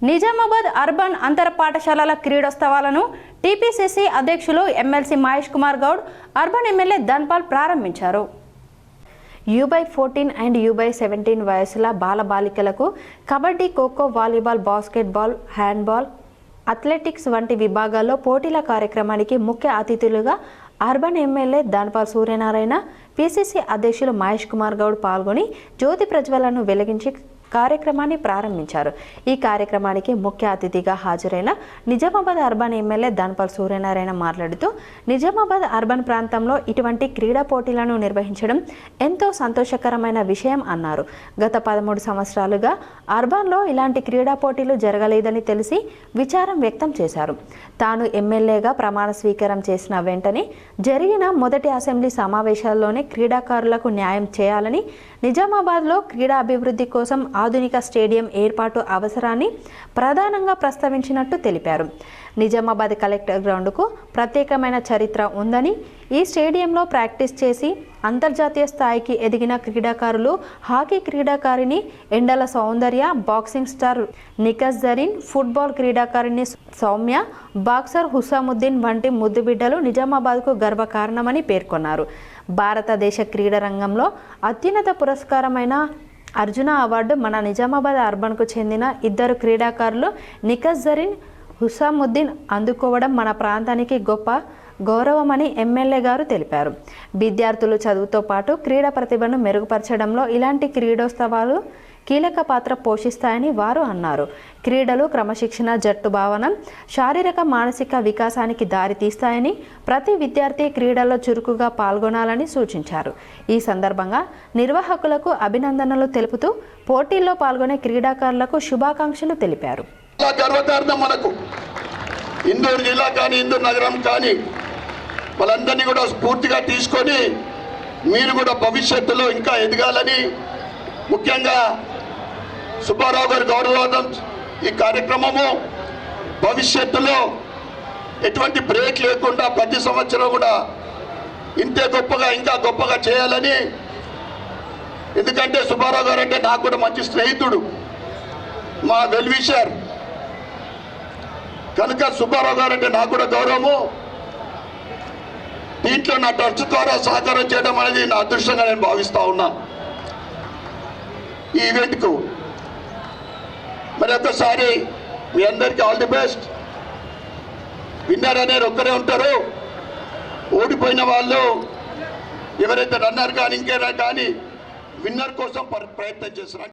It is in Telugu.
నిజామాబాద్ అర్బన్ అంతర పాఠశాలల క్రీడోత్సవాలను టీపీసీసీ అధ్యక్షులు MLC Mahesh Kumar Goud, urban MLA Dhanpal ప్రారంభించారు. U/14 అండ్ U/17 వయసుల బాలబాలికలకు kabaddi, kho kho, volleyball, basketball, handball, athletics వంటి విభాగాల్లో పోటీల కార్యక్రమానికి ముఖ్య అతిథులుగా urban MLA Dhanpal Suryanarayana, PCC అధ్యక్షులు మహేష్ కుమార్ గౌడ్ పాల్గొని జ్యోతి ప్రజ్వలను వెలిగించి కార్యక్రమాన్ని ప్రారంభించారు. ఈ కార్యక్రమానికి ముఖ్య అతిథిగా హాజరైన నిజామాబాద్ అర్బన్ ఎమ్మెల్యే ధన్పాల్ సూర్యనారాయణ మాట్లాడుతూ, నిజామాబాద్ అర్బన్ ప్రాంతంలో ఇటువంటి క్రీడా పోటీలను నిర్వహించడం ఎంతో సంతోషకరమైన విషయం అన్నారు. గత 13 సంవత్సరాలుగా అర్బన్లో ఇలాంటి క్రీడా పోటీలు జరగలేదని తెలిసి విచారం వ్యక్తం చేశారు. తాను ఎమ్మెల్యేగా ప్రమాణ స్వీకారం చేసిన వెంటనే జరిగిన మొదటి అసెంబ్లీ సమావేశాల్లోనే క్రీడాకారులకు న్యాయం చేయాలని, నిజామాబాద్లో క్రీడా అభివృద్ధి కోసం ఆధునిక స్టేడియం ఏర్పాటు అవసరాన్ని ప్రధానంగా ప్రస్తావించినట్టు తెలిపారు. నిజామాబాద్ కలెక్టర్ గ్రౌండ్కు ప్రత్యేకమైన చరిత్ర ఉందని, ఈ స్టేడియంలో ప్రాక్టీస్ చేసి అంతర్జాతీయ స్థాయికి ఎదిగిన క్రీడాకారులు, హాకీ క్రీడాకారిణి Yendala Soundarya, boxing star Nikhat Zareen, football క్రీడాకారిణి సౌమ్య, బాక్సర్ హుసాముద్దీన్ వంటి ముద్దుబిడ్డలు నిజామాబాద్కు గర్వకారణమని పేర్కొన్నారు. భారతదేశ క్రీడా రంగంలో అత్యున్నత పురస్కారమైన అర్జున అవార్డు మన నిజామాబాద్ అర్బన్కు చెందిన 2 క్రీడాకారులు నిఖత్ జరీన్, హుసాముద్దీన్ అందుకోవడం మన ప్రాంతానికి గొప్ప గౌరవమని ఎమ్మెల్యే గారు తెలిపారు. విద్యార్థులు చదువుతో పాటు క్రీడా ప్రతిభను మెరుగుపరచడంలో ఇలాంటి క్రీడోత్సవాలు కీలక పాత్ర పోషిస్తాయని వారు అన్నారు. క్రీడలు క్రమశిక్షణ, జట్టు భావన, శారీరక మానసిక వికాసానికి దారితీస్తాయని, ప్రతి విద్యార్థి క్రీడల్లో చురుకుగా పాల్గొనాలని సూచించారు. ఈ సందర్భంగా నిర్వాహకులకు అభినందనలు తెలుపుతూ పోటీల్లో పాల్గొనే క్రీడాకారులకు శుభాకాంక్షలు తెలిపారు. ఇందూరు జిల్లా కానీ ఇందూరు నగరం కానీ వాళ్ళందరినీ కూడా స్ఫూర్తిగా తీసుకొని మీరు కూడా భవిష్యత్తులో ఇంకా ఎదగాలని, ముఖ్యంగా సుబ్బారావు గారి గౌరవార్థం ఈ కార్యక్రమము భవిష్యత్తులో ఎటువంటి బ్రేక్ లేకుండా ప్రతి సంవత్సరం కూడా ఇంతే గొప్పగా ఇంకా గొప్పగా చేయాలని. ఎందుకంటే సుబ్బారావు గారు అంటే నాకు కూడా మంచి స్నేహితుడు, మా వెల్ విషర్ కనుక సుబ్బారావు గారు అంటే నాకు కూడా గౌరవము. దీంట్లో నా ట్రస్ట్ ద్వారా సహకారం చేయడం అనేది నా అదృష్టంగా నేను భావిస్తూ ఉన్నా. ఈ ఈవెంట్కు మరి ఒక్కసారి మీ అందరికీ ఆల్ ది బెస్ట్. విన్నర్ అనేది ఒక్కరే ఉంటారు. ఓడిపోయిన వాళ్ళు ఎవరైతే రన్నర్ కానీ ఇంకేనా కానీ విన్నర్ కోసం ప్రయత్నం చేస్తున్నారు.